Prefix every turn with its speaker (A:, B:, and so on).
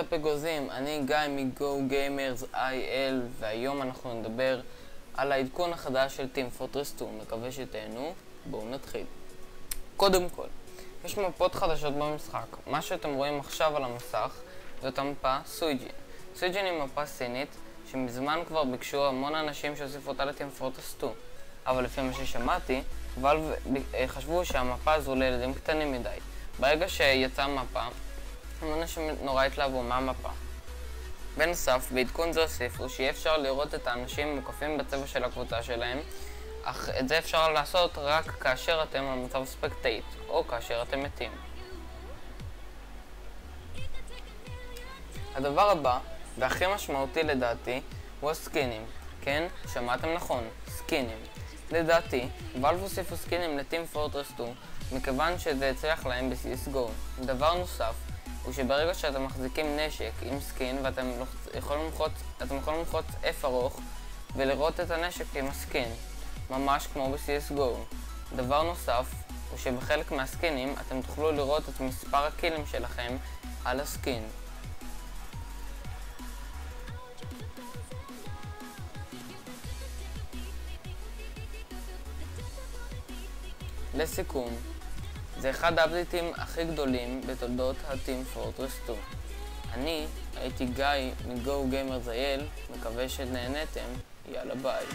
A: הפגוזים, אני גיא מ-Go Gamers IL, והיום אנחנו נדבר על העדכון החדש של Team Fortress 2. מקווה שתהנו. בואו נתחיל. קודם כל, יש מפות חדשות במשחק. מה שאתם רואים עכשיו על המסך זאת המפה סויג'ין. סויג'ין היא מפה סינית שמזמן כבר ביקשו המון אנשים שהוסיפו אותה ל-Team Fortress 2, אבל לפי מה ששמעתי, ואלב חשבו שהמפה הזו לילדים קטנים מדי. ברגע שיצאה המפה, אנשים נורא התלהבו מהמפה. בנוסף, בעדכון זה הוסיפו שיהיה אפשר לראות את האנשים מוקפים בצבע של הקבוצה שלהם, אך את זה אפשר לעשות רק כאשר אתם על מצב ספקטייט, או כאשר אתם מתים. הדבר הבא, והכי משמעותי לדעתי, הוא הסקינים. כן, שמעתם נכון, סקינים. לדעתי, ואלב הוסיפו סקינים ל-Team Fortress 2, מכיוון שזה הצליח להם ב-CSGO. דבר נוסף, הוא שברגע שאתם מחזיקים נשק עם סקין ואתם יכולים ללחוץ F ארוך ולראות את הנשק עם הסקין, ממש כמו ב-CSGO. דבר נוסף, הוא שבחלק מהסקינים אתם תוכלו לראות את מספר הקילים שלכם על הסקין. לסיכום, זה אחד האפדייטים הכי גדולים בתולדות ה-Team Fortress 2. אני הייתי גיא מ-Go Gamers IL, מקווה שנהנתם, יאללה ביי.